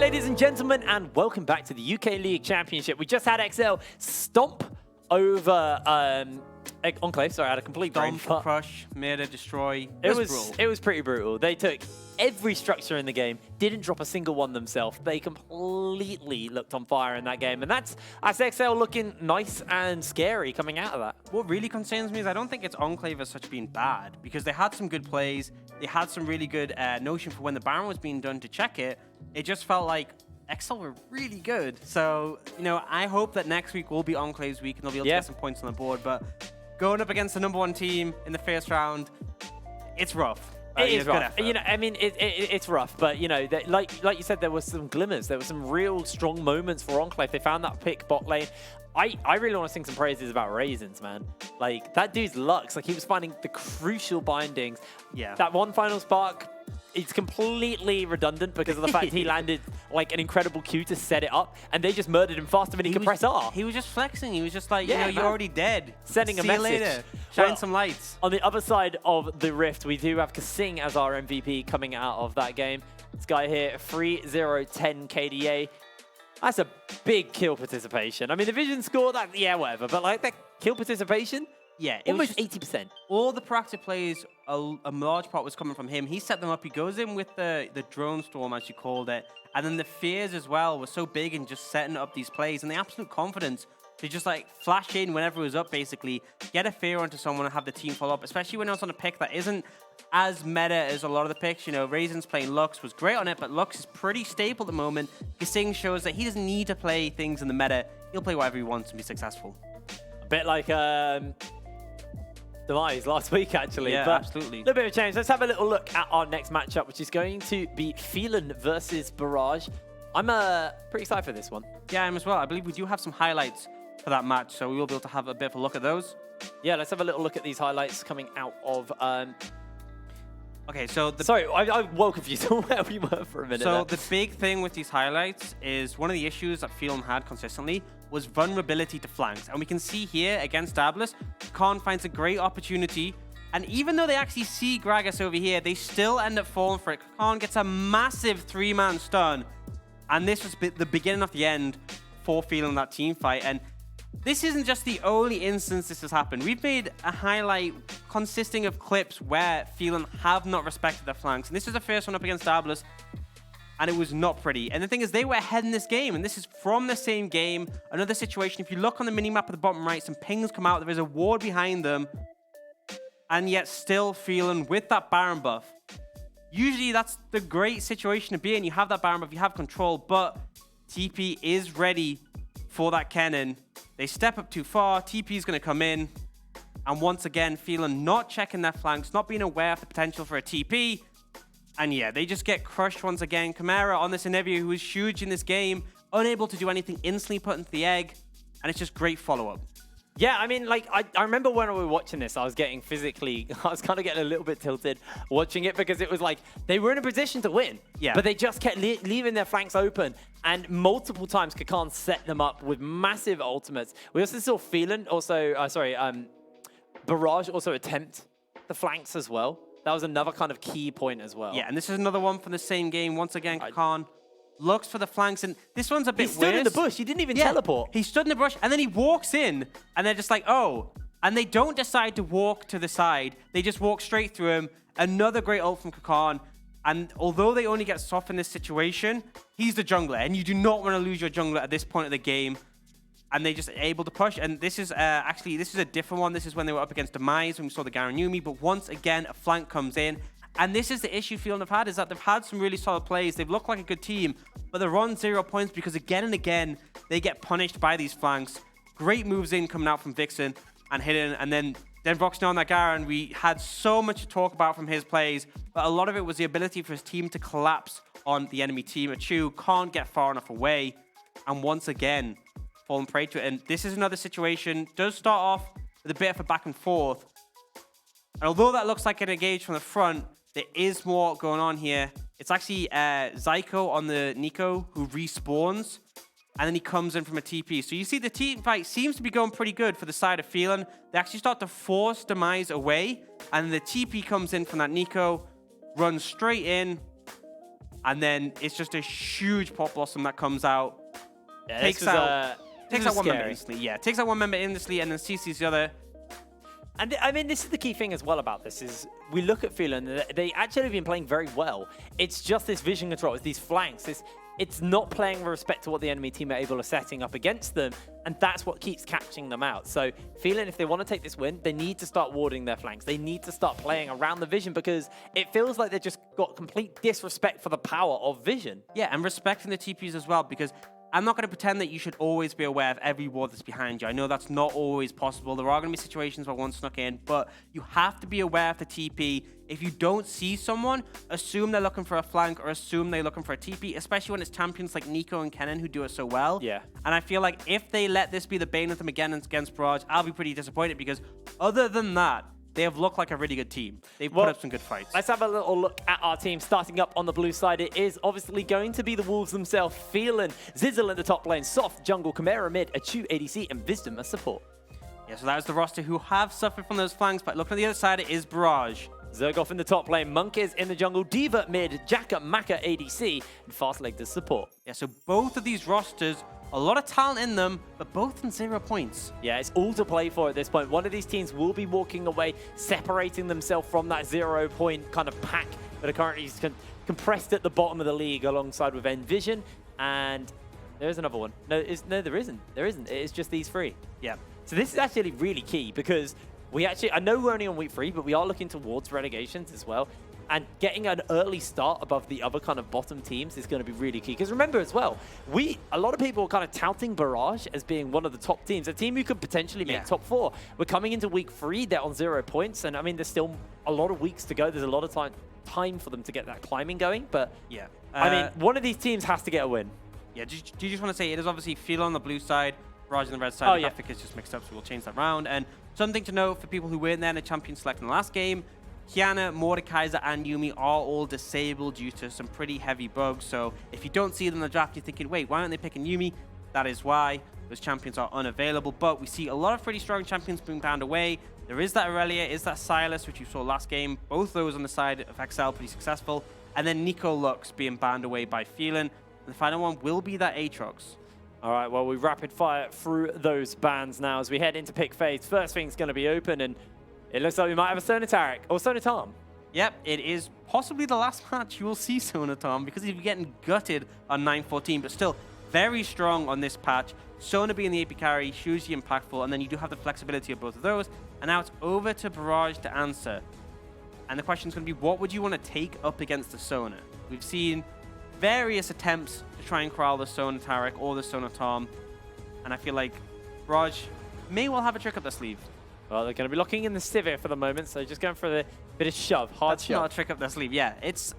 ladies and gentlemen, and welcome back to the UK League Championship. We just had XL stomp over Enclave. Sorry, I had a complete brain fart. Crush, murder, destroy. It was pretty brutal. They took every structure in the game, didn't drop a single one themselves. They completely looked on fire in that game, and that's XL looking nice and scary coming out of that. What really concerns me is I don't think it's Enclave as such being bad, because they had some good plays. They had some really good notion for when the Baron was being done to check it. It just felt like XL were really good. So, you know, I hope that next week will be Enclave's week and they'll be able to get some points on the board. But going up against the #1 team in the first round, it's rough. It is rough. You know, I mean, it's rough, but you know, like you said, there was some glimmers. There were some real strong moments for Enclave. They found that pick bot lane. I really want to sing some praises about Raisins, man. Like, that dude's Lux. Like, he was finding the crucial bindings. Yeah. That one final spark, it's completely redundant because of the fact he landed like an incredible Q to set it up, and they just murdered him faster than he could press R. He was just flexing. He was just like, you know, you're already dead. Sending a See you message. later. Shine some lights. On the other side of the rift, we do have Kasing as our MVP coming out of that game. This guy here, 3-0-10 KDA. That's a big kill participation. I mean, the Vision score, that, yeah, whatever. But like that kill participation, yeah, almost 80%. All the proactive plays, a large part was coming from him. He set them up. He goes in with the drone storm, as you called it. And then the fears as well were so big in just setting up these plays. And the absolute confidence to just like flash in whenever it was up, basically, get a fear onto someone and have the team follow up, especially when it was on a pick that isn't as meta as a lot of the picks. You know, Raisins playing Lux was great on it, but Lux is pretty stable at the moment. Kasing shows that he doesn't need to play things in the meta. He'll play whatever he wants and be successful. A bit like Demise last week, actually. Yeah, but absolutely. A little bit of a change. Let's have a little look at our next matchup, which is going to be Phelan versus Barrage. I'm pretty excited for this one. Yeah, I am as well. I believe we do have some highlights for that match, so we will be able to have a bit of a look at those. Yeah, let's have a little look at these highlights coming out of... Okay, so... Sorry, I'm well confused on where we were for a minute. So the big thing with these highlights is one of the issues that Phelan had consistently was vulnerability to flanks. And we can see here against Dablis, Khan finds a great opportunity. And even though they actually see Gragas over here, they still end up falling for it. Khan gets a massive 3-man stun. And this was the beginning of the end for Phelan, that team fight. And this isn't just the only instance this has happened. We've made a highlight consisting of clips where Phelan have not respected their flanks. And this is the first one up against Dablis, and it was not pretty. And the thing is, they were ahead in this game, and this is from the same game. Another situation, if you look on the minimap at the bottom right, some pings come out, there is a ward behind them, and yet still Phelan with that Baron buff. Usually that's the great situation to be in. You have that Baron buff, you have control, but TP is ready for that cannon. They step up too far, TP is going to come in, and once again, Phelan not checking their flanks, not being aware of the potential for a TP, and yeah, they just get crushed once again. Chimera on this Anivia, who is huge in this game, unable to do anything, instantly put into the egg, and it's just great follow-up. Yeah, I mean, like, I remember when we were watching this, I was getting physically, I was kind of getting a little bit tilted watching it because it was like, they were in a position to win, yeah, but they just kept leaving their flanks open, and multiple times Kakan set them up with massive ultimates. We also saw Phelan also, Barrage also attempt the flanks as well. That was another kind of key point as well. Yeah, and this is another one from the same game. Once again, Kakan looks for the flanks, and this one's a bit weird. He stood in the bush. He didn't even teleport. He stood in the bush, and then he walks in, and they're just like, oh. And they don't decide to walk to the side. They just walk straight through him. Another great ult from Kakan. And although they only get soft in this situation, he's the jungler, and you do not want to lose your jungler at this point of the game. And they just able to push. And this is actually, this is a different one. This is when they were up against Demise, when we saw the Garanumi. But once again, a flank comes in. And this is the issue Phelan have had, is that they've had some really solid plays. They've looked like a good team, but they're on 0 points because again and again, they get punished by these flanks. Great moves in coming out from Vixen and Hidden. And then Roxanne on that Garen, we had so much to talk about from his plays, but a lot of it was the ability for his team to collapse on the enemy team. Achu can't get far enough away. And once again, falling prey to it. And this is another situation, does start off with a bit of a back and forth. And although that looks like an engage from the front, there is more going on here. It's actually Zyko on the Nico who respawns, and then he comes in from a TP. So you see the team fight seems to be going pretty good for the side of Phelan. They actually start to force Demise away, and the TP comes in from that Nico, runs straight in, And then it's just a huge Pop Blossom that comes out. Yeah, takes out one member scary. instantly. Yeah, takes out one member instantly and then CCs the other. And I mean, this is the key thing as well about this is we look at Phelan, they actually have been playing very well. It's just this vision control, it's these flanks. It's not playing with respect to what the enemy team are able to setting up against them, and that's what keeps catching them out. So Phelan, if they want to take this win, they need to start warding their flanks. They need to start playing around the vision because it feels like they've just got complete disrespect for the power of vision. Yeah, and respecting the TPs as well, because I'm not going to pretend that you should always be aware of every ward that's behind you. I know that's not always possible. There are going to be situations where one snuck in, but you have to be aware of the TP. If you don't see someone, assume they're looking for a flank or assume they're looking for a TP, especially when it's champions like Nico and Kennen who do it so well. Yeah. And I feel like if they let this be the bane of them again against Barrage, I'll be pretty disappointed because other than that, they have looked like a really good team. They've put up some good fights. Let's have a little look at our team. Starting up on the blue side, it is obviously going to be the Wolves themselves. Phelan, Zizzle in the top lane, Soft, Jungle, Chimera mid, Achu ADC, and Wisdom as support. Yeah, so that was the roster who have suffered from those flanks, but looking at the other side, it is Barrage. Zergoff in the top lane, Monk is in the jungle, Diva mid, Jacka, Maka ADC, and Fastleg as support. Yeah, so both of these rosters, a lot of talent in them, but both in 0 points. Yeah, it's all to play for at this point. One of these teams will be walking away, separating themselves from that 0 point kind of pack that are currently compressed at the bottom of the league alongside with Envision. And there's another one. No, there isn't. There isn't. It is just these three. Yeah. So this is actually really key because I know we're only on week 3, but we are looking towards relegations as well. And getting an early start above the other kind of bottom teams is going to be really key. Because remember as well, a lot of people are kind of touting Barrage as being one of the top teams, a team who could potentially make top 4. We're coming into week 3, they're on 0 points. And I mean, there's still a lot of weeks to go. There's a lot of time for them to get that climbing going. But yeah, I mean, one of these teams has to get a win. Yeah, do you just want to say it is obviously Phelan on the blue side, Barrage on the red side. The yeah. graphic is just mixed up, so we'll change that round. And something to note for people who weren't there in the champion select in the last game, Kiana, Mordekaiser, and Yuumi are all disabled due to some pretty heavy bugs. So if you don't see them in the draft, you're thinking, wait, why aren't they picking Yuumi? That is why. Those champions are unavailable. But we see a lot of pretty strong champions being banned away. There is that Aurelia, is that Silas, which you saw last game. Both those on the side of XL pretty successful. And then Nico Lux being banned away by Phelan. And the final one will be that Aatrox. All right, well, we rapid fire through those bans now as we head into pick phase. First thing's going to be open, and it looks like we might have a Sonatarek or Sonatarm. Yep, it is possibly the last match you will see Sonatarm because he's getting gutted on 9-14, but still very strong on this patch. Sona being the AP carry, hugely impactful, and then you do have the flexibility of both of those. And now it's over to Barrage to answer. And the question is going to be, what would you want to take up against the Sona? We've seen various attempts to try and corral the Sonatarek or the Sonatarm, and I feel like Barrage may well have a trick up their sleeve. Well, they're going to be locking in the Sivir for the moment, so just going for the bit of shove, hard That's shove. not a trick up their sleeve, yeah.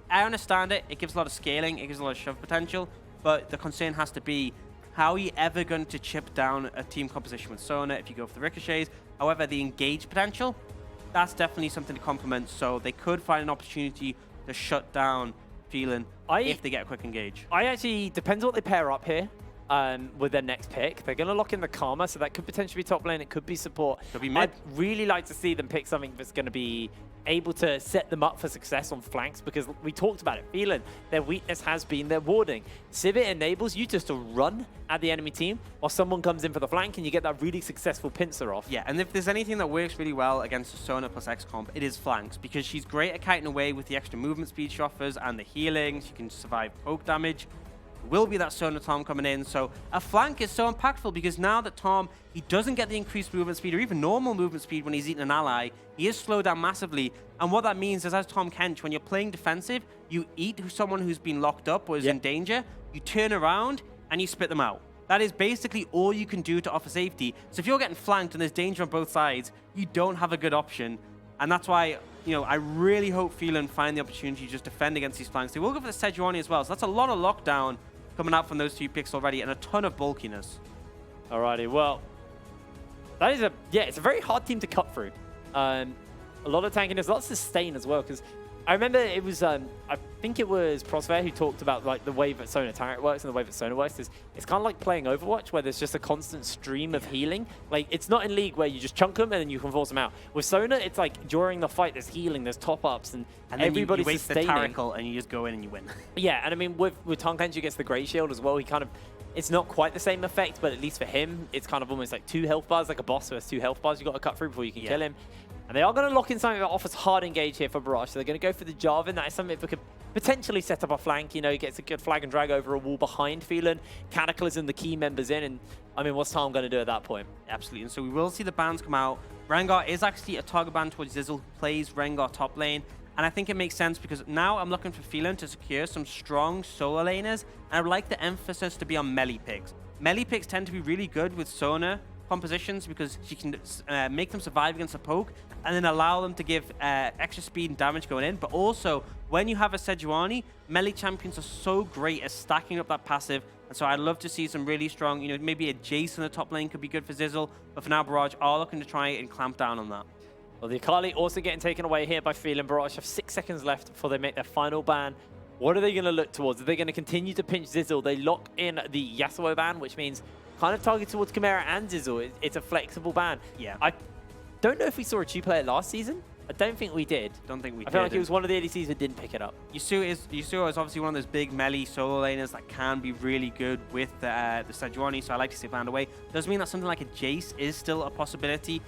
I understand it. It gives a lot of scaling. It gives a lot of shove potential. But the concern has to be, how are you ever going to chip down a team composition with Sona if you go for the ricochets? However, the engage potential, that's definitely something to complement. So they could find an opportunity to shut down Phelan if they get a quick engage. Depends what they pair up here. With their next pick. They're going to lock in the Karma, so that could potentially be top lane. It could be support. Could be mid. I'd really like to see them pick something that's going to be able to set them up for success on flanks, because we talked about it. Phelan, their weakness has been their warding. Sivir enables you just to run at the enemy team while someone comes in for the flank, and you get that really successful pincer off. Yeah, and if there's anything that works really well against the Sona plus X comp, it is flanks, because she's great at kiting away with the extra movement speed she offers and the healing. She can survive poke damage. Will be that Sona Tom coming in. So a flank is so impactful because now that Tom, he doesn't get the increased movement speed or even normal movement speed when he's eating an ally, he is slowed down massively. And what that means is, as Tom Kench, when you're playing defensive, you eat someone who's been locked up or is in danger, you turn around and you spit them out. That is basically all you can do to offer safety. So if you're getting flanked and there's danger on both sides, you don't have a good option. And that's why, I really hope Phelan find the opportunity to just defend against these flanks. They will go for the Sejuani as well. So that's a lot of lockdown coming out from those 2 picks already, and a ton of bulkiness. Alrighty, well, that is it's a very hard team to cut through. A lot of tankiness, a lot of sustain as well, because I remember it was, I think it was Prosper who talked about like the way that Sona Turret works and the way that Sona works is it's kind of like playing Overwatch where there's just a constant stream of healing. Like it's not in League where you just chunk them and then you can force them out. With Sona, it's like during the fight there's healing, there's top-ups, and everybody's you waste sustaining. the Taracle and you just go in and you win. Yeah, and I mean with Tonkanchi gets the Grey Shield as well, he kind of, it's not quite the same effect, but at least for him, it's kind of almost like 2 health bars, like a boss who has 2 health bars you got to cut through before you can kill him. And they are going to lock in something that offers hard engage here for Barrage. So they're going to go for the Jarvan. That is something that could potentially set up a flank. You know, gets a good flag and drag over a wall behind Phelan. Cataclysm, the key members in. And I mean, what's Tom going to do at that point? Absolutely. And so we will see the bans come out. Rengar is actually a target ban towards Zizzle, who plays Rengar top lane. And I think it makes sense because now I'm looking for Phelan to secure some strong solo laners. And I would like the emphasis to be on melee picks. Melee picks tend to be really good with Sona compositions because she can make them survive against a poke and then allow them to give extra speed and damage going in. But also, when you have a Sejuani, melee champions are so great at stacking up that passive. And so I'd love to see some really strong, you know, maybe a Jace in the top lane could be good for Zizzle. But for now, Barrage are looking to try and clamp down on that. Well, the Akali also getting taken away here by Phelan. Barrage have 6 seconds left before they make their final ban. What are they going to look towards? Are they going to continue to pinch Zizzle? They lock in the Yasuo ban, which means kind of target towards Chimera and Zizzle. It's a flexible ban. Yeah. I don't know if we saw a 2 player last season. I don't think we did. Don't think we did. I feel like it was one of the ADCs that didn't pick it up. Yasuo is obviously one of those big melee solo laners that can be really good with the Sejuani, so I like to see it found away. Doesn't mean that something like a Jace is still a possibility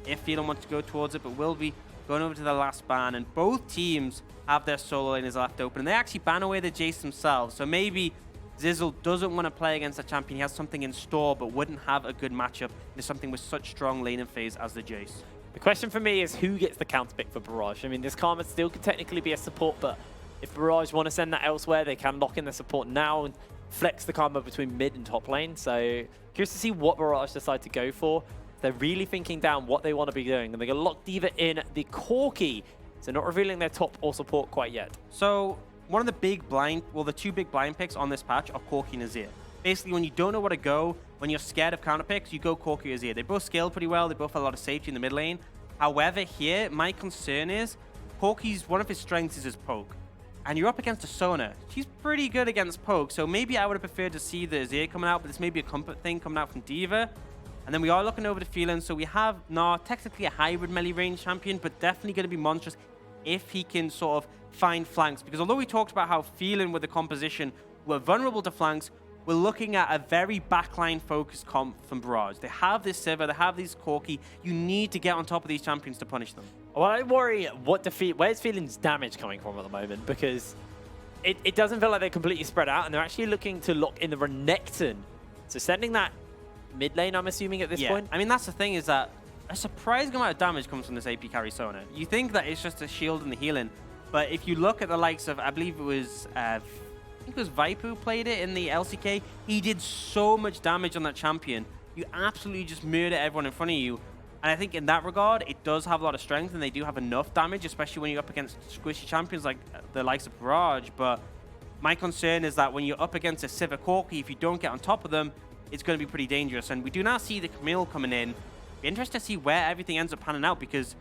if Phelan wants to go towards it, but we'll be going over to the last ban, and both teams have their solo laners left open, and they actually ban away the Jace themselves, so maybe Zizzle doesn't want to play against a champion. He has something in store, but wouldn't have a good matchup in something with such strong laning phase as the Jace. The question for me is who gets the counter pick for Barrage? I mean, this Karma still could technically be a support, but if Barrage want to send that elsewhere, they can lock in the support now and flex the Karma between mid and top lane. So curious to see what Barrage decide to go for. They're really thinking down what they want to be doing, and they're going to lock D.Va in the Corki. So not revealing their top or support quite yet. So one of the big blind, well, the 2 big blind picks on this patch are Corki and Azir. Basically, when you don't know where to go, when you're scared of counter picks, you go Corki or Azir. They both scale pretty well. They both have a lot of safety in the mid lane. However, here, my concern is Corki's, one of his strengths is his poke. And you're up against a Sona. She's pretty good against poke, so maybe I would have preferred to see the Azir coming out, but this may be a comfort thing coming out from D.Va. And then we are looking over to Phelan, so we have now technically a hybrid melee range champion, but definitely going to be monstrous if he can sort of find flanks. Because although we talked about how Phelan with the composition were vulnerable to flanks, we're looking at a very backline focused comp from Barrage. They have this Sivir, they have these Corki. You need to get on top of these champions to punish them. Well, I worry where's Phelan's damage coming from at the moment, because it doesn't feel like they're completely spread out, and they're actually looking to lock in the Renekton. So sending that mid lane, I'm assuming, at this point? I mean, that's the thing, is that a surprising amount of damage comes from this AP carry Sona. You think that it's just a shield and the healing, but if you look at the likes of, I believe it was, I think it was Viper who played it in the LCK, he did so much damage on that champion. You absolutely just murder everyone in front of you. And I think in that regard, it does have a lot of strength, and they do have enough damage, especially when you're up against squishy champions like the likes of Barrage. But my concern is that when you're up against a Sivir Corki, if you don't get on top of them, it's going to be pretty dangerous. And we do now see the Camille coming in. Be interested to see where everything ends up panning out, because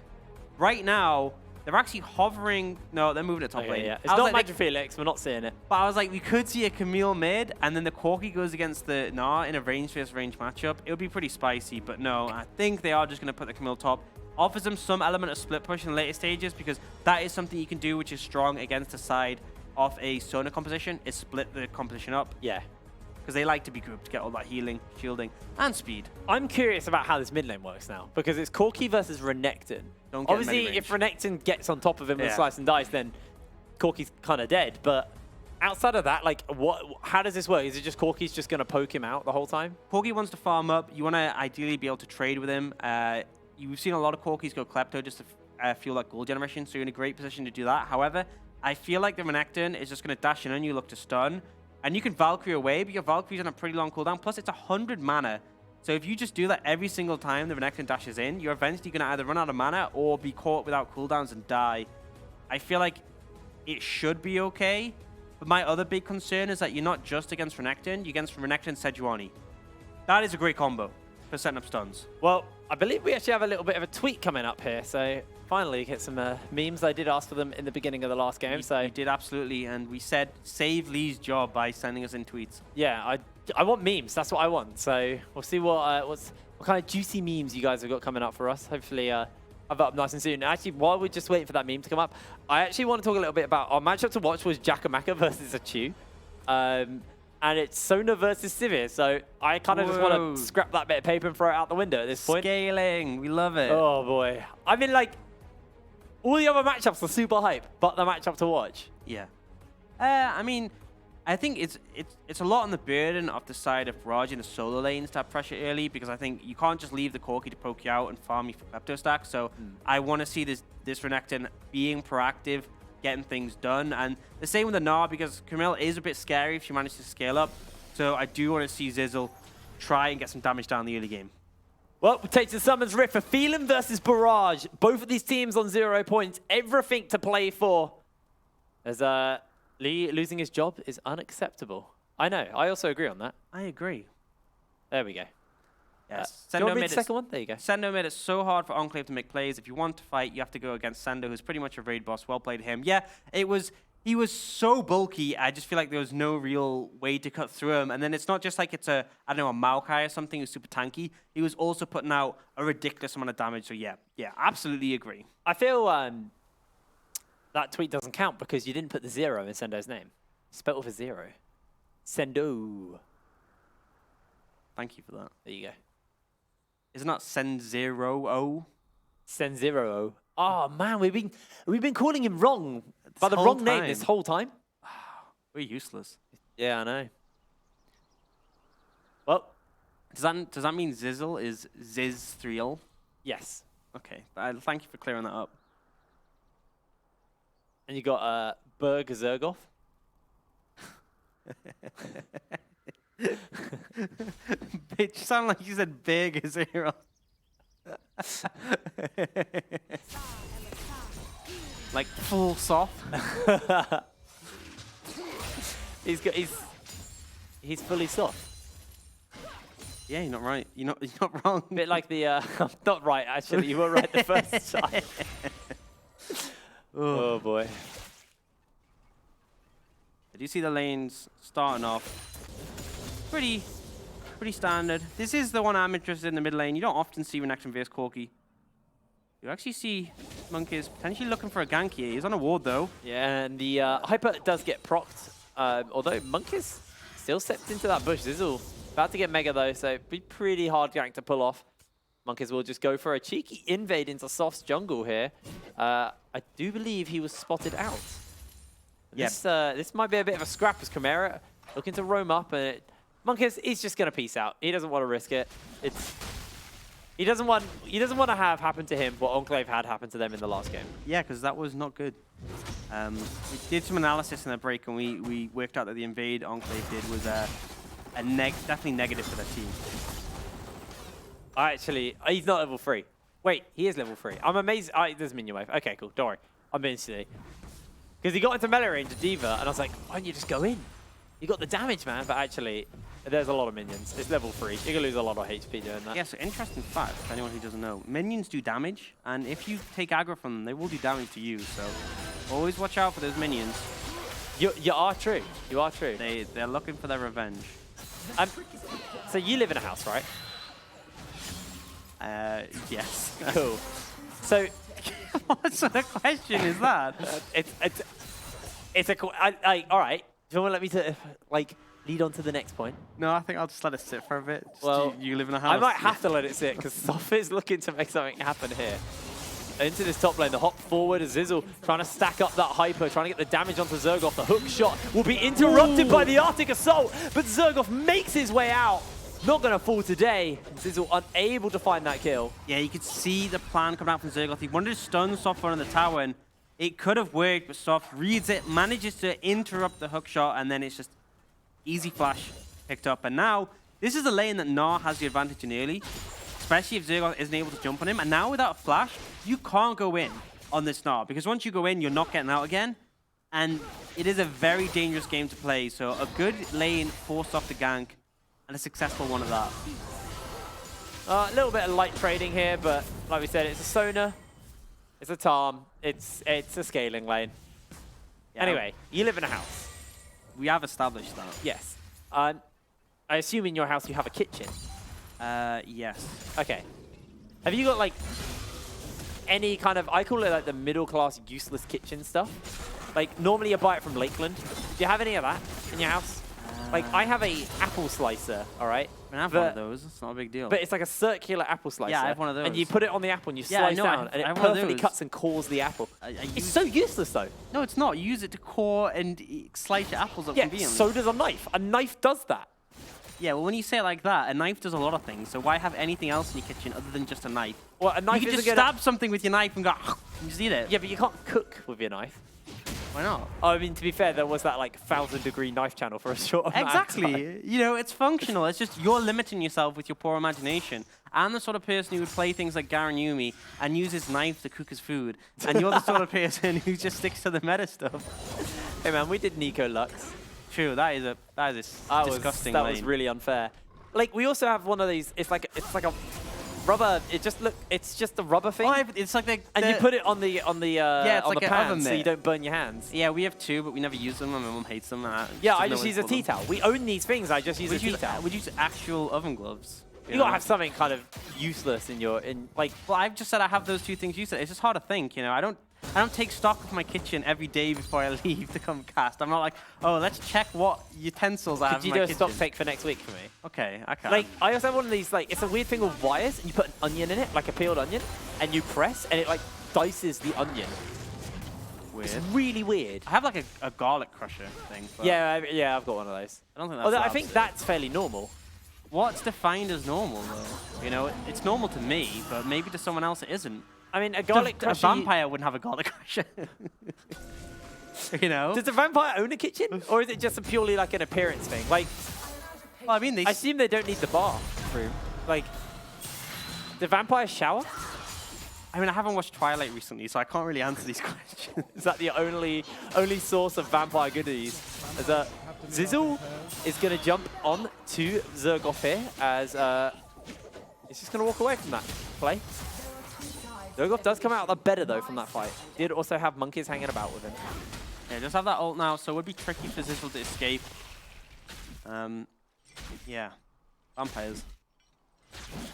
right now, they're actually hovering. No, they're moving at top lane. Yeah. It's not Magic Felix. We're not seeing it. But I was like, we could see a Camille mid, and then the Corki goes against the Gnar in a range versus range matchup. It would be pretty spicy, but no, I think they are just going to put the Camille top. Offers them some element of split push in the later stages, because that is something you can do, which is strong against the side of a Sona composition, is split the composition up. Yeah. Because they like to be grouped to get all that healing, shielding, and speed. I'm curious about how this mid lane works now, because it's Corki versus Renekton. Obviously, if Renekton gets on top of him with Slice and Dice, then Corki's kind of dead. But outside of that, like, how does this work? Is it just Corki's just going to poke him out the whole time? Corki wants to farm up. You want to ideally be able to trade with him. You've seen a lot of Corkis go Klepto just to fuel that gold generation, so you're in a great position to do that. However, I feel like the Renekton is just going to dash in on you, look to stun. And you can Valkyrie away, but your Valkyrie's on a pretty long cooldown. Plus, it's 100 mana. So if you just do that every single time the Renekton dashes in, you're eventually going to either run out of mana or be caught without cooldowns and die. I feel like it should be okay. But my other big concern is that you're not just against Renekton, you're against Renekton Sejuani. That is a great combo for setting up stuns. Well, I believe we actually have a little bit of a tweet coming up here. So finally get some memes. I did ask for them in the beginning of the last game. You did absolutely, and we said save Lee's job by sending us in tweets. Yeah, I want memes. That's what I want. So we'll see what kind of juicy memes you guys have got coming up for us. Hopefully, I've up nice and soon. Actually, while we're just waiting for that meme to come up, I actually want to talk a little bit about our matchup to watch was Jakamaka versus Achu. And it's Sona versus Sivir. So I kind of just want to scrap that bit of paper and throw it out the window at this point. Scaling. We love it. Oh, boy. I mean, like, all the other matchups are super hype, but the matchup to watch. Yeah. I mean, I think it's a lot on the burden of the side of Barrage in the solo lanes to have pressure early, because I think you can't just leave the Corki to poke you out and farm you for Klepto stack. So I want to see this Renekton being proactive, getting things done. And the same with the Gnar, because Camille is a bit scary if she manages to scale up. So I do want to see Zizzle try and get some damage down the early game. Well, we take the Summons Rift for Phelan versus Barrage. Both of these teams on 0 points. Everything to play for. As Lee losing his job is unacceptable. I know. I also agree on that. I agree. There we go. Yes. Do you want me the second one? There you go. Sendo made it so hard for Enclave to make plays. If you want to fight, you have to go against Sendo, who's pretty much a raid boss. Well played him. Yeah, he was so bulky. I just feel like there was no real way to cut through him. And then it's not just like it's a Maokai or something who's super tanky. He was also putting out a ridiculous amount of damage. So yeah, absolutely agree. I feel that tweet doesn't count because you didn't put the 0 in Sendo's name. Spelled with a 0. Sendo. Thank you for that. There you go. Is it not Send0O? Send0O. Oh man, we've been calling him wrong by the wrong name this whole time. We're useless. Yeah, I know. Well, does that mean Zizzle is Ziz3L? Yes. Okay, thank you for clearing that up. And you got Berg Zergoff. Bitch, sound like you said big as hero. Like full soft. He's fully soft. Yeah, you're not right. You're not wrong. Bit like the not right actually. You were right the first time. Oh boy. Did you see the lanes starting off? Pretty standard. This is the one I'm interested in the mid lane. You don't often see Renekton vs Corki. You actually see Monkeys potentially looking for a gank here. He's on a ward though. Yeah, and the Hyper does get procced. Although Monkeys still stepped into that bush. Zizzle about to get Mega though, so it'd be pretty hard gank to pull off. Monkeys will just go for a cheeky invade into Soft's jungle here. I do believe he was spotted out. Yep. This might be a bit of a scrap as Chimera looking to roam up, and Monkeys, he's just gonna peace out. He doesn't want to risk it. He doesn't want to have happen to him what Enclave had happen to them in the last game. Yeah, because that was not good. We did some analysis in the break, and we worked out that the invade Enclave did was definitely negative for their team. Actually, he's not level 3. Wait, he is level 3. I'm amazed. There's minion wave. Okay, cool. Don't worry. I'm being silly. Because he got into melee range of D.Va, and I was like, why don't you just go in? You got the damage, man. But actually, there's a lot of minions. It's level 3. You're going to lose a lot of HP doing that. Yeah, so interesting fact, for anyone who doesn't know. Minions do damage, and if you take aggro from them, they will do damage to you. So always watch out for those minions. You are true. You are true. They're looking for their revenge. So you live in a house, right? Yes. Cool. So, what sort of question is that? It's a all right. Do you want to let me lead on to the next point? No, I think I'll just let it sit for a bit. Well, you live in a house. I might have to let it sit because Soft is looking to make something happen here. Into this top lane, the hop forward is Zizzle trying to stack up that Hyper, trying to get the damage onto Zergoff. The hook shot will be interrupted by the Arctic Assault, but Zergoff makes his way out. Not going to fall today. Zizzle unable to find that kill. Yeah, you could see the plan coming out from Zergoff. He wanted to stun Soft on the tower, and it could have worked, but Soft reads it, manages to interrupt the hook shot, and then it's just easy flash picked up. And now, this is a lane that Gnar has the advantage in early, especially if Zergoff isn't able to jump on him. And now without a flash, you can't go in on this Gnar, because once you go in, you're not getting out again. And it is a very dangerous game to play, so a good lane for Soft to gank, and a successful one at that. A little bit of light trading here, but like we said, it's a Sona, it's a Tarm, it's a scaling lane. Yeah. Anyway, you live in a house. We have established that. Yes. I assume in your house you have a kitchen. Yes. Okay. Have you got like any kind of, I call it like the middle class useless kitchen stuff? Like normally you buy it from Lakeland. Do you have any of that in your house? Like I have a apple slicer, all right? I have one of those. It's not a big deal. But it's like a circular apple slicer. Yeah, I have one of those. And you put it on the apple and you Yeah, I slice know, down, and I it have one of perfectly those. cuts and cores the apple. It's so useless though. No, it's not. You use it to core and slice your apples up Yeah, conveniently. so does a knife. A knife does that. Yeah, well, when you say it like that, a knife does a lot of things. So why have anything else in your kitchen other than just a knife? Well, a knife You can isn't just gonna... stab something with your knife and go, you just eat it. Yeah, but you can't cook with your knife. Why not? Oh, I mean, to be fair, there was that like 1,000-degree knife channel for a short amount of time. Exactly. You know, it's functional. It's just you're limiting yourself with your poor imagination. I'm the sort of person who would play things like Garen Yumi and use his knife to cook his food. And you're the sort of person who just sticks to the meta stuff. Hey man, we did Nico Lux. True, that is disgusting. That was really unfair. Like we also have one of these. It's like a rubber. It's just a rubber thing. Oh, it's like and you put it on the yeah, it's on like the an pan oven so mitt. you don't burn your hands. Yeah, we have two, but we never use them. And my mum hates them. Yeah, I just use a tea towel. We own these things. I just use a tea towel. Would use actual oven gloves. You gotta have something kind of useless in your like. Well, I've just said I have those two things you said. It's just hard to think, you know. I don't take stock of my kitchen every day before I leave to come cast. I'm not like, oh, let's check what utensils I have Could in you my do a stock kitchen. take for next week for me? Okay, I can. Like, I also have one of these, like, it's a weird thing with wires, and you put an onion in it, like a peeled onion, and you press, and it, like, dices the onion. Weird. It's really weird. I have like a garlic crusher thing. But Yeah, I've got one of those. I don't think that's Although I allowed think to. that's fairly normal. What's defined as normal, though? You know, it's normal to me, but maybe to someone else it isn't. I mean, a garlic A crusher... vampire wouldn't have a garlic crusher. You know? Does a vampire own a kitchen? Or is it just a purely, like, an appearance thing? Like, Well, I mean, I assume they don't need the bathroom. Like, do vampires shower? I mean, I haven't watched Twilight recently, so I can't really answer these questions. Is that the only source of vampire goodies? As Zizzle is going to jump on to Zergoff here as he's just going to walk away from that play. Zergoff does come out the better though from that fight. Did also have monkeys hanging about with him. Yeah, just have that ult now, so it would be tricky for Zizzle to escape. Yeah, vampires.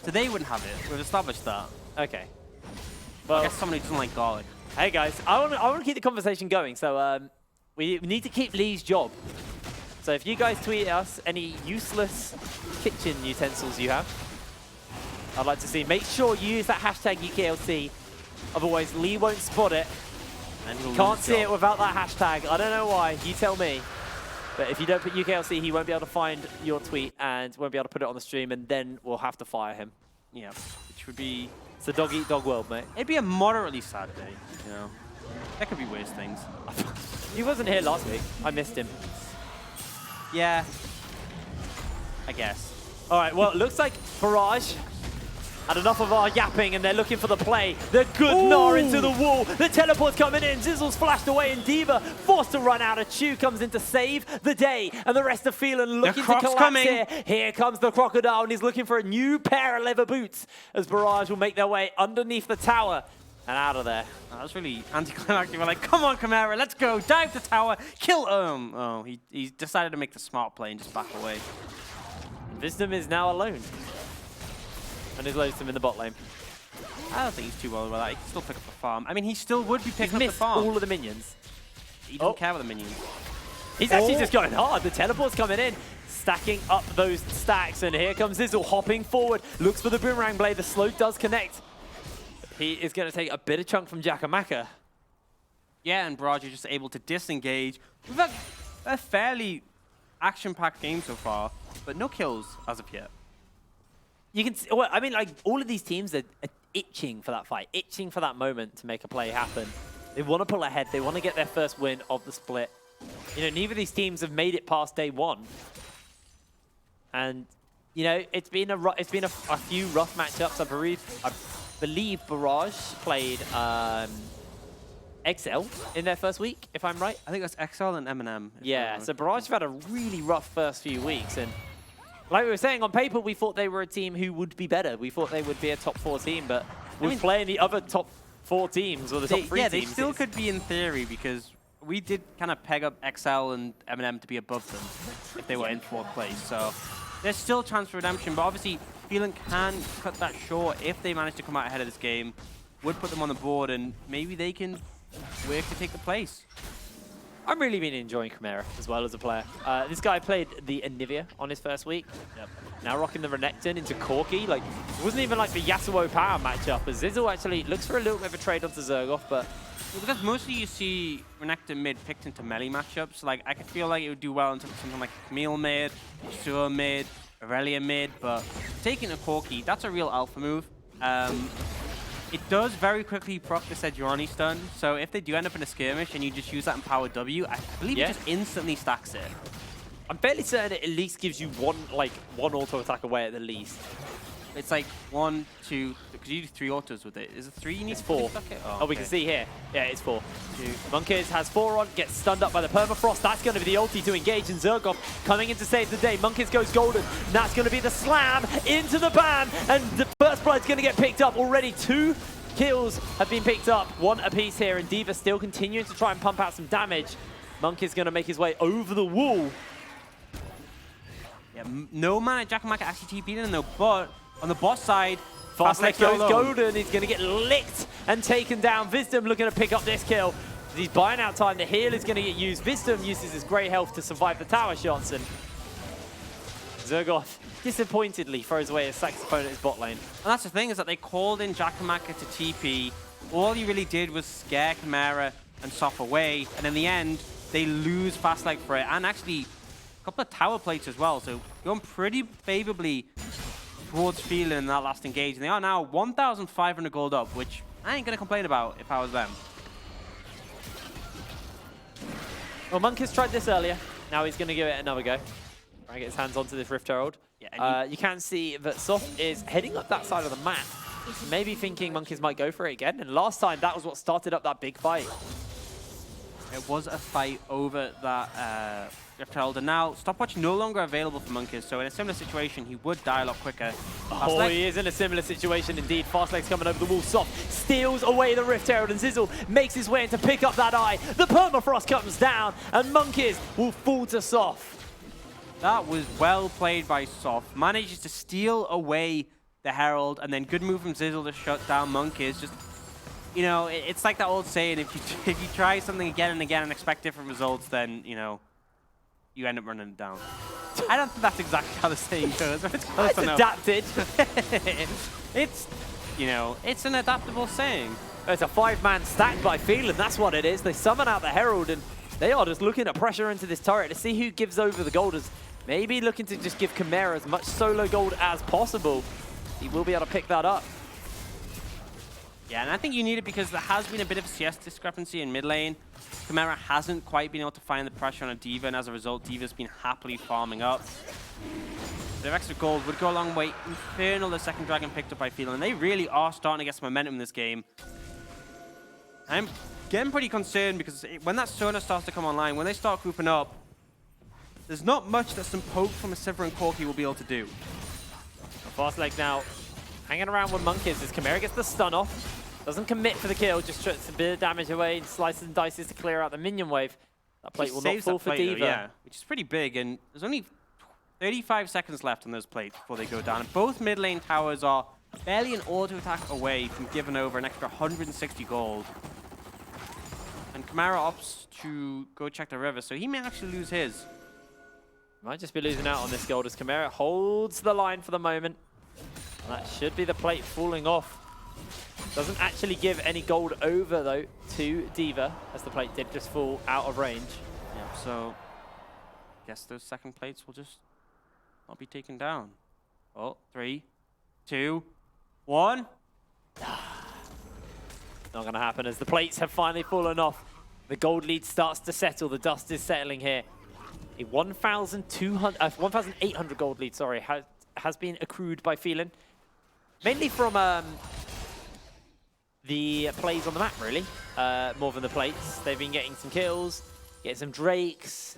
So they wouldn't have it. We've established that. Okay. I Well, guess someone who doesn't like garlic. hey guys, I want to keep the conversation going. So we need to keep Lee's job. So if you guys tweet us any useless kitchen utensils you have, I'd like to see. Make sure you use that hashtag UKLC. Otherwise, Lee won't spot it. And he'll Can't lose see job. it without that hashtag. I don't know why. You tell me. But if you don't put UKLC, he won't be able to find your tweet and won't be able to put it on the stream, and then we'll have to fire him. Yeah, which would be... It's a dog-eat-dog world, mate. It'd be a moderately sad day, you know. There could be worse things. He wasn't here last week. I missed him. Yeah, I guess. All right, well, it looks like Barrage had enough of our yapping, and they're looking for the play. The good gnar into the wall. The teleport's coming in. Zizzle's flashed away, and Diva, forced to run out. A Chew comes in to save the day, and the rest of Phelan looking to collapse coming. here. Here comes the Crocodile, and he's looking for a new pair of leather boots as Barrage will make their way underneath the tower and out of there. That was really anticlimactic. We're like, come on, Chimera, let's go. Dive the tower, kill him. Oh, he decided to make the smart play and just back away. Wisdom is now alone. And is Loathsome in the bot lane. I don't think he's too worried about that. He can still pick up the farm. I mean, he still would be He's picking up the missed farm. all of the minions. He doesn't care about the minions. He's actually just going hard. The teleport's coming in, stacking up those stacks, and here comes Zizzle hopping forward. Looks for the boomerang blade. The slow does connect. He is going to take a bit of chunk from Jakamaka. Yeah, and Barrage is just able to disengage. We've had a fairly action-packed game so far, but no kills as of yet. You can see, well, I mean, like, all of these teams are itching for that fight, itching for that moment to make a play happen. They want to pull ahead. They want to get their first win of the split. You know, neither of these teams have made it past day one. And, you know, it's been a few rough matchups. I believe Barrage played XL in their first week, if I'm right. I think that's XL and Eminem. Yeah, so Barrage have had a really rough first few weeks, and Like we were saying, on paper, we thought they were a team who would be better. We thought they would be a top 4 team, but we're playing the other top 4 teams or the top 3 teams. Yeah, they still could be in theory because we did kind of peg up XL and M&M to be above them if they were in 4th place. So there's still a chance for redemption, but obviously Phelan can cut that short if they manage to come out ahead of this game. Would put them on the board, and maybe they can work to take the place. I'm really been enjoying Chimera as well as a player. This guy played the Anivia on his first week. Yep. Now rocking the Renekton into Corki. Like, it wasn't even like the Yasuo power matchup, as Zizzle actually looks for a little bit of a trade onto Zergoff, but... Well, because mostly you see Renekton mid picked into melee matchups. Like, I could feel like it would do well into something like Camille mid, Sur mid, Aurelia mid, but taking a Corki, that's a real alpha move. It does very quickly proc the Sejuani stun, so if they do end up in a skirmish and you just use that in power W, I believe it just instantly stacks it. I'm fairly certain it at least gives you one auto attack away at the least. It's like 1, 2, because you do 3 autos with it. Is it 3 you need? It's 4. Oh, we can see here. Yeah, it's 4. Monkeys has 4 on, gets stunned up by the permafrost. That's going to be the ulti to engage, and Zergoff coming in to save the day. Monkeys goes golden. And that's going to be the slam into the ban, and the first blood's going to get picked up already. 2 kills have been picked up, 1 apiece here, and D.Va still continuing to try and pump out some damage. Monkey's going to make his way over the wall. Yeah, no man at Jack and Mike actually TP'd in though, but on the boss side, Fastlane goes golden. He's going to get licked and taken down. Wisdom looking to pick up this kill. He's buying out time. The heal is going to get used. Wisdom uses his great health to survive the tower shots, and Zergoff disappointedly throws away his saxophone at his bot lane. And that's the thing, is that they called in Jakamaka to TP. All he really did was scare Chimera and Soph away, and in the end, they lose Fastlane for it, and actually a couple of tower plates as well, so going pretty favorably towards Phelan in that last engage. And they are now 1,500 gold up, which I ain't going to complain about if I was them. Well, Monkeys tried this earlier. Now he's going to give it another go. Try and get his hands onto this Rift Herald. Yeah, you can see that Soph is heading up that side of the map. Maybe thinking Monkeys might go for it again. And last time, that was what started up that big fight. It was a fight over that Rift Herald, and now Stopwatch no longer available for Monkeys, so in a similar situation, he would die a lot quicker. Oh, he is in a similar situation indeed. Fastleg's coming over the wall. Soph steals away the Rift Herald, and Zizzle makes his way in to pick up that eye. The permafrost comes down, and Monkeys will fall to Soph. That was well played by Soph. Manages to steal away the Herald, and then good move from Zizzle to shut down Monkeys. Just, you know, it's like that old saying, if you try something again and again and expect different results, then, you know, you end up running it down. I don't think that's exactly how the saying goes. But it's close enough. Adapted. It's, you know, it's an adaptable saying. It's a 5-man stack by Phelan. That's what it is. They summon out the Herald, and they are just looking to pressure into this turret to see who gives over the gold. As maybe looking to just give Chimera as much solo gold as possible. He will be able to pick that up. Yeah, and I think you need it because there has been a bit of a CS discrepancy in mid lane. Chimera hasn't quite been able to find the pressure on a D.Va, and as a result, D.Va's been happily farming up. Their extra gold would go a long way. Infernal, the second dragon picked up by Phelan, and they really are starting to get some momentum in this game. I'm getting pretty concerned because when that Sona starts to come online, when they start grouping up, there's not much that some poke from a Sivir and Corki will be able to do. Fastleg now hanging around with Monkeys as Chimera gets the stun off. Doesn't commit for the kill, just chucks a bit of damage away and slices and dices to clear out the minion wave. That plate will not fall for D.Va. Though, yeah, which is pretty big, and there's only 35 seconds left on those plates before they go down. And both mid lane towers are barely an auto attack away from giving over an extra 160 gold. And Chimera opts to go check the river, so he may actually lose his. Might just be losing out on this gold as Chimera holds the line for the moment. That should be the plate falling off. Doesn't actually give any gold over, though, to D.Va, as the plate did just fall out of range. Yep, so I guess those second plates will just not be taken down. Oh, 3, 2, 1. Not going to happen as the plates have finally fallen off. The gold lead starts to settle. The dust is settling here. A 1,800 gold lead, sorry, has been accrued by Phelan. Mainly from the plays on the map, really, more than the plates. They've been getting some kills, getting some Drakes.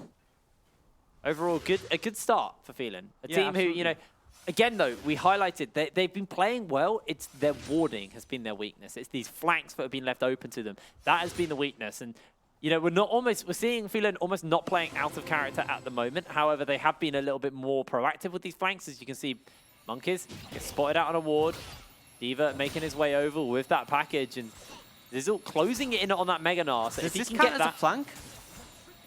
Overall, a good start for Phelan. A Yeah, team absolutely. who, you know, again though, we highlighted they've been playing well. It's their warding has been their weakness. It's these flanks that have been left open to them. That has been the weakness. And you know, we're seeing Phelan almost not playing out of character at the moment. However, they have been a little bit more proactive with these flanks. As you can see, Monkeys gets spotted out on a ward. D.Va making his way over with that package, and Zizzle closing it in on that Mega Gnar. So Does if he this can count get as that, a flank?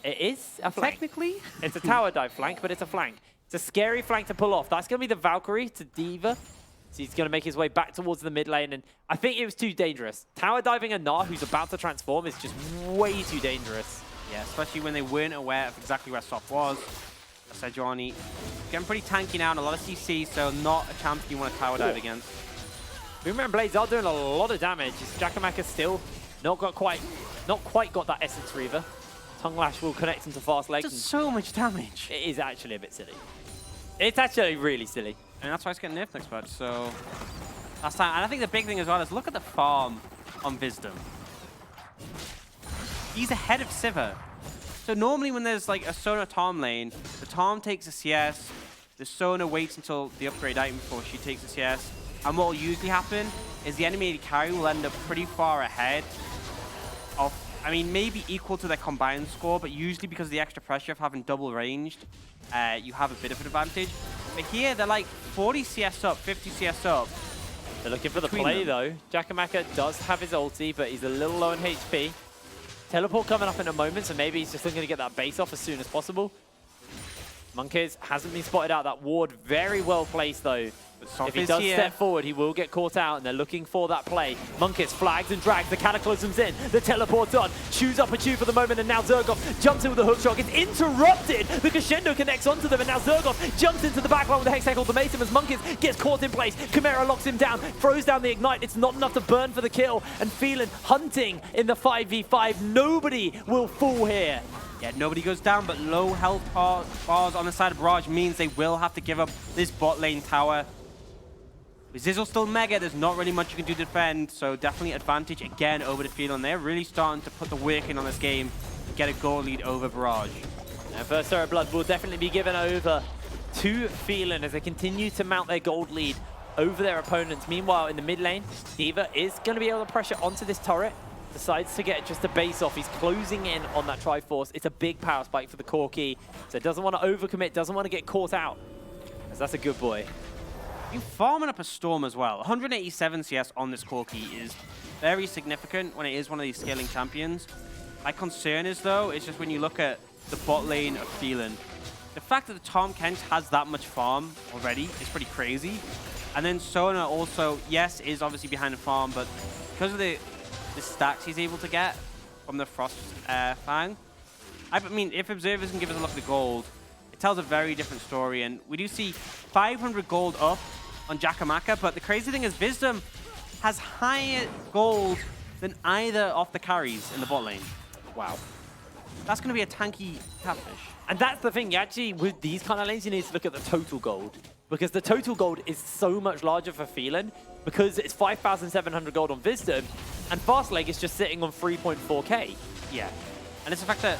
it is a flank. Technically? It's a tower dive flank, but it's a flank. It's a scary flank to pull off. That's going to be the Valkyrie to D.Va. So he's going to make his way back towards the mid lane, and I think it was too dangerous. Tower diving a Gnar who's about to transform is just way too dangerous. Yeah, especially when they weren't aware of exactly where Sop was. Sejuani getting pretty tanky now and a lot of CC, so not a champion you want to tower dive against. Boomerang and Blades are doing a lot of damage. Jakamaka still not quite got that Essence Reaver. Tongue Lash will connect him to fast legs. Does so much damage. It is actually a bit silly. It's actually really silly. And that's why it's getting nerfed next patch, so that's time. And I think the big thing as well is look at the farm on Wisdom. He's ahead of Sivir. So normally when there's like a Sona Tom lane, the Tom takes a CS, the Sona waits until the upgrade item before she takes a CS, and what will usually happen is the enemy AD carry will end up pretty far ahead of, I mean, maybe equal to their combined score, but usually because of the extra pressure of having double ranged, you have a bit of an advantage. But here, they're like 40 CS up, 50 CS up. They're looking for the play, though. Jakamaka does have his ulti, but he's a little low on HP. Teleport coming up in a moment, so maybe he's just looking to get that base off as soon as possible. Monkeys hasn't been spotted out. That ward very well placed, though. If he does step forward, he will get caught out, and they're looking for that play. Monkeys flags and drags, the Cataclysm's in, the teleport's on, chews up a chew for the moment, and now Zergoff jumps in with a hook shot, gets interrupted, the Crescendo connects onto them, and now Zergoff jumps into the backline with the Hextech ultimatum as Monkeys gets caught in place. Chimera locks him down, throws down the Ignite, it's not enough to burn for the kill, and Phelan hunting in the 5v5. Nobody will fall here. Yeah, nobody goes down, but low health bars on the side of Barrage means they will have to give up this bot lane tower. With Zizzle still mega, there's not really much you can do to defend, so definitely advantage again over the Phelan. They're really starting to put the work in on this game to get a goal lead over Barrage. And first Star of Blood will definitely be given over to Phelan as they continue to mount their gold lead over their opponents. Meanwhile, in the mid lane, D.Va is going to be able to pressure onto this turret. Decides to get just a base off. He's closing in on that Triforce. It's a big power spike for the core key, so doesn't want to overcommit, doesn't want to get caught out. As that's a good boy. You're farming up a Storm as well. 187 CS on this core key is very significant when it is one of these scaling champions. My concern is, though, it's just when you look at the bot lane of Phelan, the fact that the Tahm Kench has that much farm already is pretty crazy. And then Sona also, yes, is obviously behind the farm, but because of the stacks he's able to get from the Frost Fang, I mean, if observers can give us a look at the gold, it tells a very different story. And we do see 500 gold up on Jakamaka, but the crazy thing is Wisdom has higher gold than either of the carries in the bot lane. Wow. That's going to be a tanky catfish. And that's the thing, actually, with these kind of lanes, you need to look at the total gold. Because the total gold is so much larger for Phelan, because it's 5,700 gold on Wisdom, and Fastleg is just sitting on 3.4k. Yeah. And it's the fact that,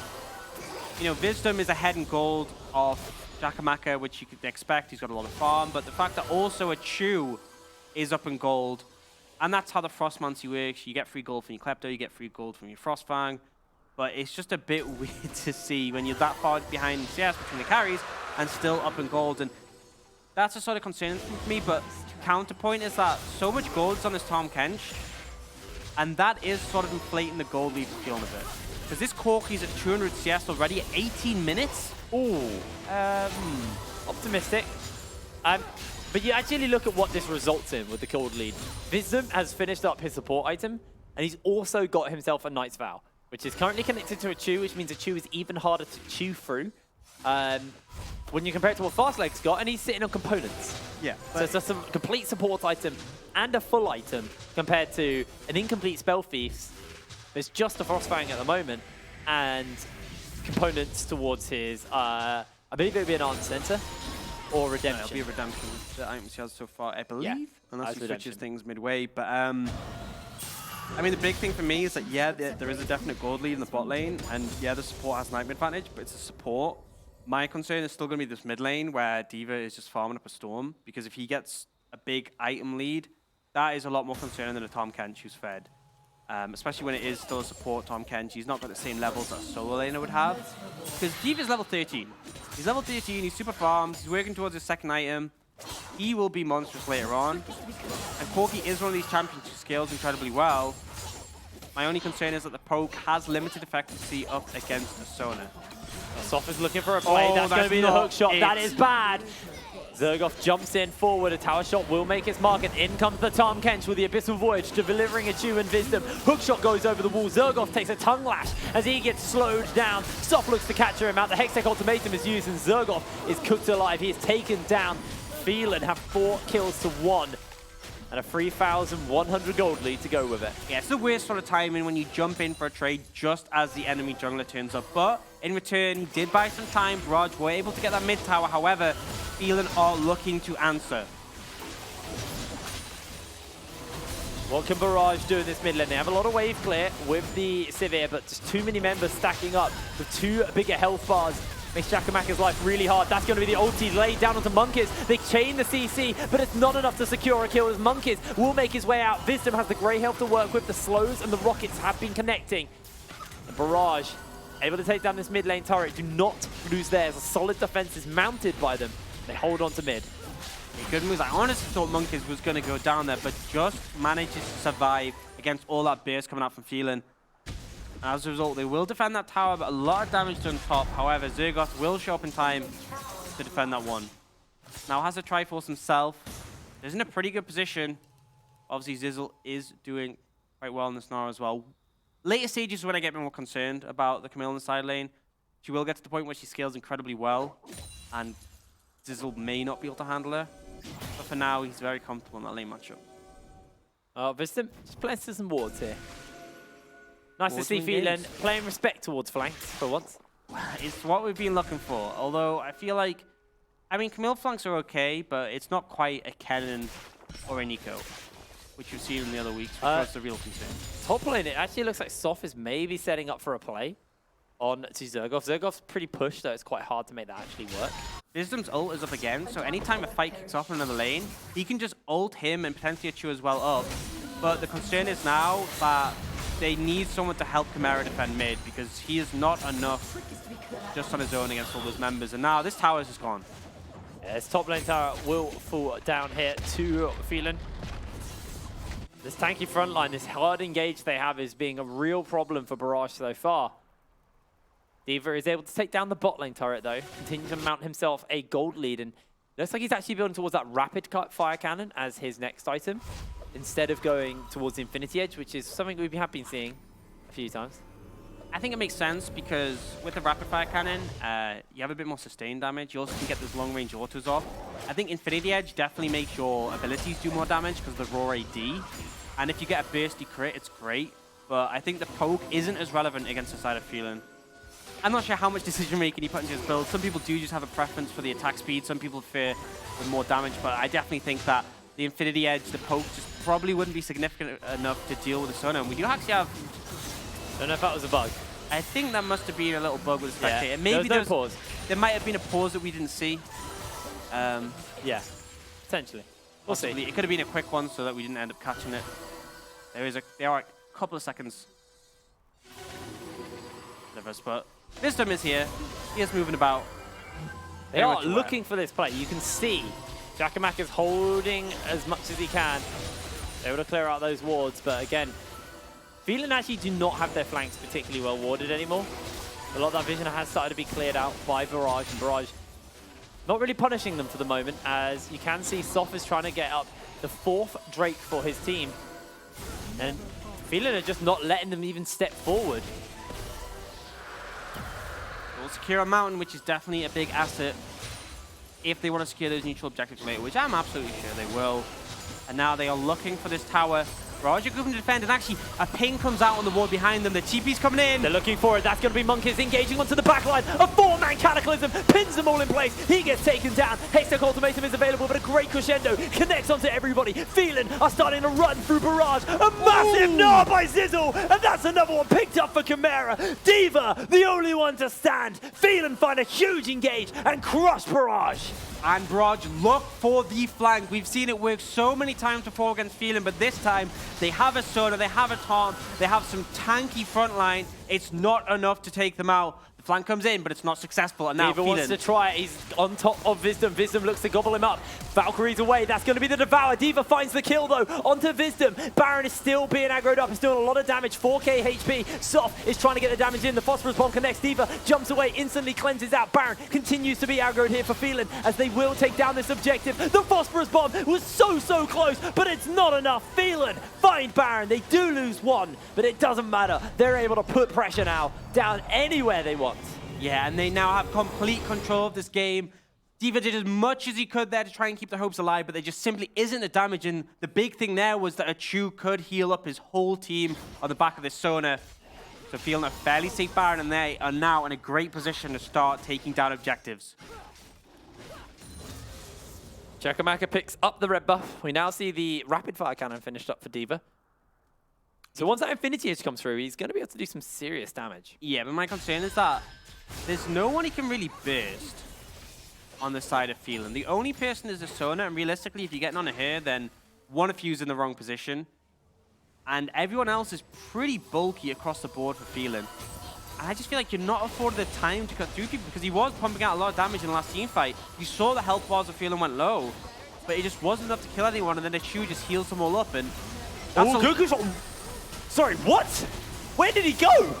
you know, Wisdom is ahead in gold of Jakamaka, which you could expect. He's got a lot of farm, but the fact that also a Chew is up in gold, and that's how the Frostmancy works. You get free gold from your Klepto, you get free gold from your Frostfang, but it's just a bit weird to see when you're that far behind CS between the carries and still up in gold, and that's a sort of concern for me, but counterpoint is that so much gold is on this Tahm Kench, and that is sort of inflating the gold lead for Phelan a bit. Because this Corki's at 200 CS already at 18 minutes. Ooh. Optimistic. But you actually look at what this results in with the gold lead. Wisdom has finished up his support item, and he's also got himself a Knight's Vow, which is currently connected to a Chew, which means a Chew is even harder to chew through. When you compare it to what Fastleg's got, and he's sitting on components. Yeah. So it's just a complete support item and a full item compared to an incomplete Spell Thief's. There's just a Frostfang at the moment, and components towards his, I believe it would be an Arm Center or Redemption. No, it'll be a Redemption, the items he has so far, I believe. Yeah, unless he Redemption. switches things midway. But, I mean, the big thing for me is that, yeah, there is a definite gold lead in the bot lane, and yeah, the support has an item advantage, but it's a support. My concern is still going to be this mid lane where D.Va is just farming up a Storm, because if he gets a big item lead, that is a lot more concerning than a Tahm Kench who's fed. Especially when it is still a support Tahm Kench. He's not got the same levels that a solo laner would have. Because D.Va's level 13. He's level 13, he's super farmed, he's working towards his second item. He will be monstrous later on. And Corki is one of these champions who scales incredibly well. My only concern is that the poke has limited efficacy up against a Sona. Sof is looking for a play. That's going to be the hook shot. That is bad. Zergoff jumps in forward. A tower shot will make its mark. And in comes the Tahm Kench with the Abyssal Voyage, delivering a Chew and Wisdom. Hook shot goes over the wall. Zergoff takes a tongue lash as he gets slowed down. Sof looks to capture him out. The Hextech ultimatum is used, and Zergoff is cooked alive. He is taken down. Phelan have 4 kills to 1. And a 3,100 gold lead to go with it. Yeah, it's the worst sort of timing when you jump in for a trade just as the enemy jungler turns up. But in return, he did buy some time. Barrage were able to get that mid tower. However, Phelan are looking to answer. What can Barrage do in this mid lane? They have a lot of wave clear with the Sivir, but just too many members stacking up with 2 bigger health bars. Makes Jakamaka's life really hard. That's going to be the ulti laid down onto Monkeys. They chain the CC, but it's not enough to secure a kill as Monkeys will make his way out. Wisdom has the grey health to work with. The slows and the rockets have been connecting. And Barrage able to take down this mid lane turret. Do not lose theirs. A solid defense is mounted by them. They hold on to mid. Good moves. I honestly thought Monkeys was going to go down there, but just manages to survive against all that burst coming out from Phelan. As a result, they will defend that tower, but a lot of damage done top. However, Zergoth will show up in time to defend that one. Now has a Triforce himself. He's in a pretty good position. Obviously, Zizzle is doing quite well in the Snarl as well. Later stages is when I get more concerned about the Camille in the side lane. She will get to the point where she scales incredibly well, and Zizzle may not be able to handle her. But for now, he's very comfortable in that lane matchup. Wisdom just playing some wards here. Nice to see Phelan playing respect towards flanks for once. It's what we've been looking for. Although I feel like, I mean, Camille flanks are okay, but it's not quite a Kennen or a Nico, which you've seen in the other weeks, which was the real concern. Top lane, it actually looks like Sof is maybe setting up for a play on to Zergoff. Zergoff's pretty pushed, though it's quite hard to make that actually work. Wisdom's ult is up again, so anytime a fight kicks off in another lane, he can just ult him and potentially a Chew as well up. But the concern is now that they need someone to help Chimera defend mid, because he is not enough just on his own against all those members. And now this tower is just gone. Yeah, this top lane tower will fall down here to Phelan. This tanky front line, this hard engage they have is being a real problem for Barrage so far. D.Va is able to take down the bot lane turret though, continue to mount himself a gold lead, and looks like he's actually building towards that rapid cut fire cannon as his next item, instead of going towards the Infinity Edge, which is something we've been happy seeing a few times. I think it makes sense because with the rapid fire cannon, you have a bit more sustained damage. You also can get those long range autos off. I think Infinity Edge definitely makes your abilities do more damage because of the raw AD. And if you get a bursty crit, it's great. But I think the poke isn't as relevant against the side of Phelan. I'm not sure how much decision making he put into his build. Some people do just have a preference for the attack speed. Some people prefer with more damage. But I definitely think that the Infinity Edge, the poke, just probably wouldn't be significant enough to deal with the Sona. And we do actually have... Don't know if that was a bug. I think that must have been a little bug with the spectator. Yeah, maybe there was no pause. There might have been a pause that we didn't see. Yeah, potentially. We'll see. It could have been a quick one so that we didn't end up catching it. There are a couple of seconds of us, but Wisdom is here. He is moving about. They are looking for this play. You can see Jackamak is holding as much as he can. Able to clear out those wards, but again, Phelan actually do not have their flanks particularly well warded anymore. A lot of that vision has started to be cleared out by Barrage, and Barrage not really punishing them for the moment, as you can see Sof is trying to get up the 4th Drake for his team. And Phelan are just not letting them even step forward. They'll secure a mountain, which is definitely a big asset if they want to secure those neutral objectives later, which I'm absolutely sure they will. And now they are looking for this tower Barrage are grouping to defend, and actually a ping comes out on the wall behind them. The TP's coming in. They're looking for it. That's going to be Monkeys engaging onto the backline. A 4-man Cataclysm pins them all in place. He gets taken down. Hextech Ultimatum is available, but a great crescendo connects onto everybody. Phelan are starting to run through Barrage. A massive gnaw by Zizzle, and that's another one picked up for Chimera. D.Va, the only one to stand. Phelan find a huge engage and crush Barrage. And Barrage look for the flank. We've seen it work so many times before against Phelan, but this time they have a Soda, they have a Tom, they have some tanky front line. It's not enough to take them out. The flank comes in, but it's not successful. And now D.Va wants to try it. He's on top of Wisdom. Wisdom looks to gobble him up. Valkyrie's away. That's going to be the Devour. D.Va finds the kill, though, onto Wisdom. Baron is still being aggroed up. He's doing a lot of damage. 4k HP. Soft is trying to get the damage in. The Phosphorus Bomb connects. D.Va jumps away, instantly cleanses out. Baron continues to be aggroed here for Phelan as they will take down this objective. The Phosphorus Bomb was so close, but it's not enough. Phelan find Baron. They do lose one, but it doesn't matter. They're able to put pressure now down anywhere they want. Yeah, and they now have complete control of this game. D.Va did as much as he could there to try and keep the hopes alive, but there just simply isn't the damage. And the big thing there was that Achu could heal up his whole team on the back of this Sona. So feeling a fairly safe Baron, and they are now in a great position to start taking down objectives. Chakamaka picks up the red buff. We now see the rapid fire cannon finished up for D.Va. So once that Infinity Edge comes through, he's going to be able to do some serious damage. Yeah, but my concern is that there's no one he can really burst on the side of Phelan. The only person is the Sona, and realistically, if you're getting on a her, then one of you's in the wrong position. And everyone else is pretty bulky across the board for Phelan. And I just feel like you're not afforded the time to cut through people because he was pumping out a lot of damage in the last team fight. You saw the health bars of Phelan went low, but it just wasn't enough to kill anyone, and then the Chu just heals them all up. And that's Goku's on. Sorry, what? Where did he go?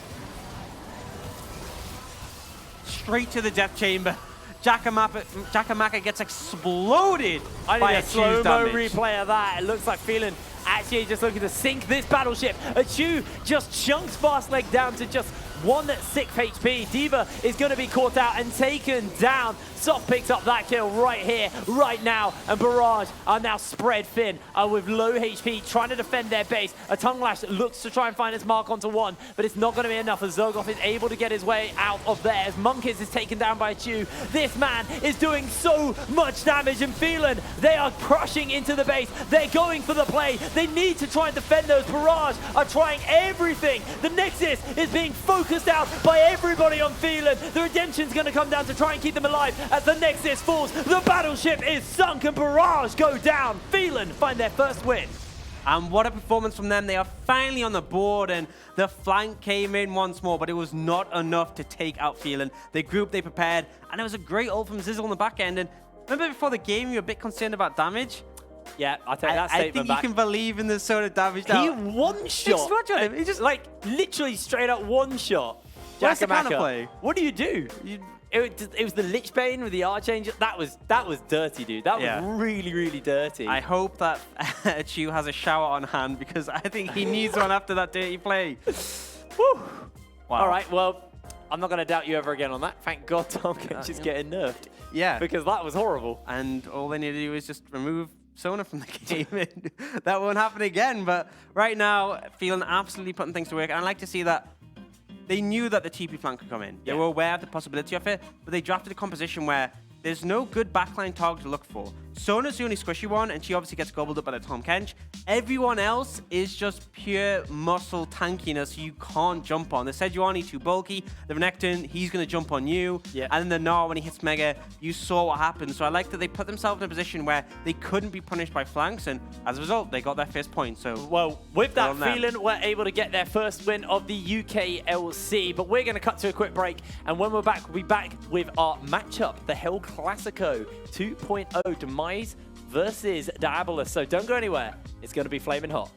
Straight to the death chamber. Chakamaka gets exploded I by need a slow-mo damage. replay of that. It looks like Phelan actually just looking to sink this battleship. Achu just chunks Fast Leg down to just 6 HP. D.Va is going to be caught out and taken down. Soft picks up that kill right here, right now. And Barrage are now spread thin with low HP, trying to defend their base. A Tongue Lash looks to try and find his mark onto one, but it's not going to be enough as Zergoff is able to get his way out of there. As Monkeys is taken down by Chu. This man is doing so much damage, and Phelan, they are crushing into the base. They're going for the play. They need to try and defend those. Barrage are trying everything. The Nexus is being focused out by everybody on Phelan. The redemption's going to come down to try and keep them alive. As the Nexus falls, the battleship is sunk and Barrage go down. Phelan find their first win. And what a performance from them. They are finally on the board, and the flank came in once more, but it was not enough to take out Phelan. They grouped, they prepared, and it was a great ult from Zizzle on the back end. And remember before the game, you were a bit concerned about damage? Yeah, I'll take that statement I think back. you can believe in the sort of damage now. He one-shot him. He just, like, literally straight up one-shot. What's the counterplay? What do you do? It was the Lich Bane with the Archangel. That was dirty, dude. That was really dirty. I hope that Chu has a shower on hand because I think he needs one after that dirty play. Woo. Wow. All right, well, I'm not going to doubt you ever again on that. Thank God Tom Kench is getting nerfed. Yeah. Because that was horrible. And all they need to do is just remove Sona from the game. And that won't happen again. But right now, Phelan absolutely putting things to work. And I like to see that they knew that the TP flank could come in. They were aware of the possibility of it, but they drafted a composition where there's no good backline target to look for. Sona's the only squishy one, and she obviously gets gobbled up by the Tom Kench. Everyone else is just pure muscle tankiness you can't jump on. The Sejuani too bulky, the Renekton, he's going to jump on you, and then the Gnar, when he hits Mega, you saw what happened. So I like that they put themselves in a position where they couldn't be punished by flanks, and as a result, they got their first point. So, well, with that, Phelan were able to get their first win of the UKLC, but we're going to cut to a quick break, and when we're back, we'll be back with our matchup, the Hell Classico 2.0 Demise versus Diabolus. So don't go anywhere. It's going to be flaming hot.